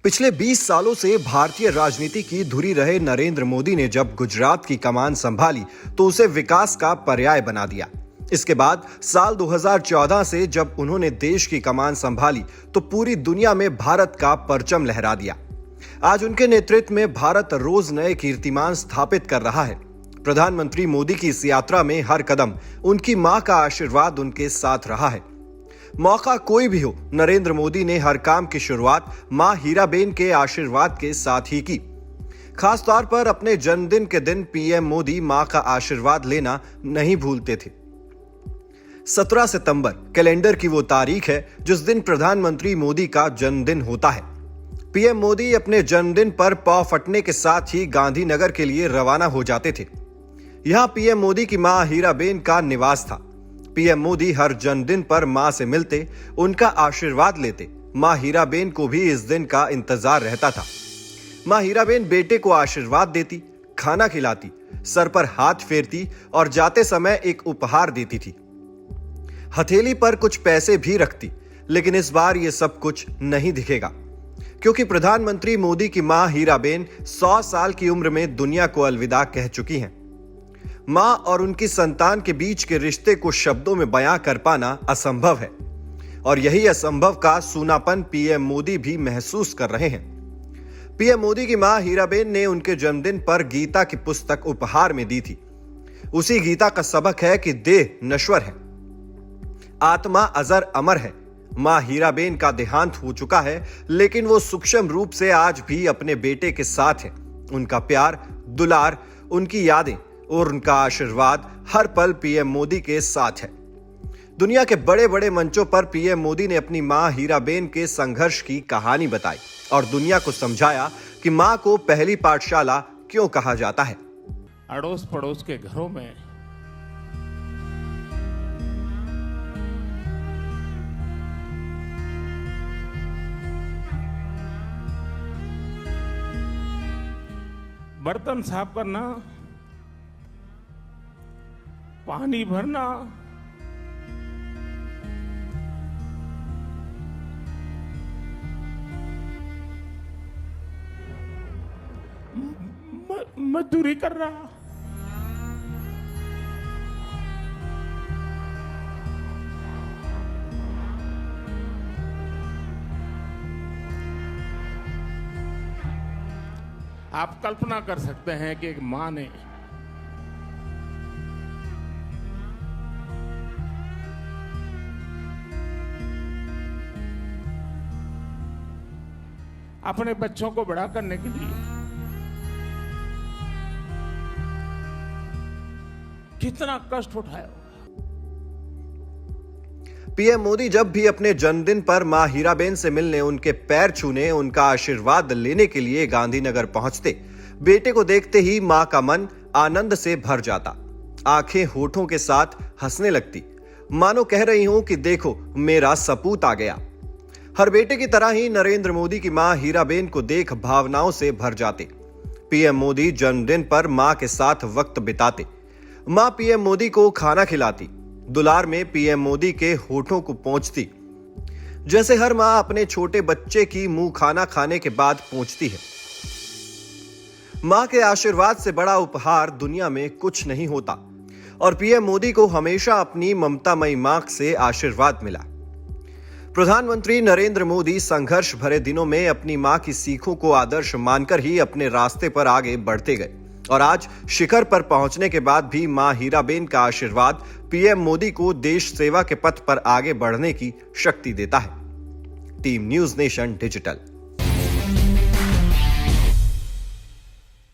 पिछले 20 सालों से भारतीय राजनीति की धुरी रहे नरेंद्र मोदी ने जब गुजरात की कमान संभाली तो उसे विकास का पर्याय बना दिया। इसके बाद साल 2014 से जब उन्होंने देश की कमान संभाली तो पूरी दुनिया में भारत का परचम लहरा दिया। आज उनके नेतृत्व में भारत रोज नए कीर्तिमान स्थापित कर रहा है। प्रधानमंत्री मोदी की इस यात्रा में हर कदम उनकी मां का आशीर्वाद उनके साथ रहा है। मौका कोई भी हो, नरेंद्र मोदी ने हर काम की शुरुआत मां हीराबेन के आशीर्वाद के साथ ही की। खास तौर पर अपने जन्मदिन के दिन पीएम मोदी मां का आशीर्वाद लेना नहीं भूलते थे। 17 सितंबर कैलेंडर की वो तारीख है जिस दिन प्रधानमंत्री मोदी का जन्मदिन होता है। पीएम मोदी अपने जन्मदिन पर पौ फटने के साथ ही गांधीनगर के लिए रवाना हो जाते थे। यहां पीएम मोदी की मां हीराबेन का निवास था। पीएम मोदी हर जन्मदिन पर मां से मिलते, उनका आशीर्वाद लेते। मां हीराबेन को भी इस दिन का इंतजार रहता था। मां हीराबेन बेटे को आशीर्वाद देती, खाना खिलाती, सर पर हाथ फेरती और जाते समय एक उपहार देती थी। हथेली पर कुछ पैसे भी रखती, लेकिन इस बार यह सब कुछ नहीं दिखेगा क्योंकि प्रधानमंत्री मोदी की मां हीराबेन 100 साल की उम्र में दुनिया को अलविदा कह चुकी हैं। मां और उनकी संतान के बीच के रिश्ते को शब्दों में बयां कर पाना असंभव है और यही असंभव का सूनापन पीएम मोदी भी महसूस कर रहे हैं। पीएम मोदी की मां हीराबेन ने उनके जन्मदिन पर गीता की पुस्तक उपहार में दी थी। उसी गीता का सबक है कि देह नश्वर है, आत्मा अजर अमर है। मां हीराबेन का देहांत हो चुका है, लेकिन वो सूक्ष्म रूप से आज भी अपने बेटे के साथ है। उनका प्यार, दुलार, उनकी यादें और उनका आशीर्वाद हर पल पीएम मोदी के साथ है। दुनिया के बड़े बड़े मंचों पर पीएम मोदी ने अपनी मां हीराबेन के संघर्ष की कहानी बताई और दुनिया को समझाया कि मां को पहली पाठशाला क्यों कहा जाता है। अड़ोस पड़ोस के घरों में बर्तन साफ करना, पानी भरना, मजदूरी कर रहा। आप कल्पना कर सकते हैं कि एक मां ने अपने बच्चों को बड़ा करने के लिए कितना कष्ट उठाया। पीएम मोदी जब भी अपने जन्मदिन पर मां हीराबेन से मिलने, उनके पैर छूने, उनका आशीर्वाद लेने के लिए गांधीनगर पहुंचते, बेटे को देखते ही मां का मन आनंद से भर जाता। आंखें होठों के साथ हंसने लगती, मानो कह रही हूं कि देखो मेरा सपूत आ गया। हर बेटे की तरह ही नरेंद्र मोदी की मां हीराबेन को देख भावनाओं से भर जाते। पीएम मोदी जन्मदिन पर मां के साथ वक्त बिताते। मां पीएम मोदी को खाना खिलाती, दुलार में पीएम मोदी के होठों को पोंछती, जैसे हर मां अपने छोटे बच्चे की मुंह खाना खाने के बाद पोंछती है। मां के आशीर्वाद से बड़ा उपहार दुनिया में कुछ नहीं होता और पीएम मोदी को हमेशा अपनी ममतामयी मां से आशीर्वाद मिला। प्रधानमंत्री नरेंद्र मोदी संघर्ष भरे दिनों में अपनी मां की सीखों को आदर्श मानकर ही अपने रास्ते पर आगे बढ़ते गए और आज शिखर पर पहुंचने के बाद भी मां हीराबेन का आशीर्वाद पीएम मोदी को देश सेवा के पथ पर आगे बढ़ने की शक्ति देता है। Team news nation digital.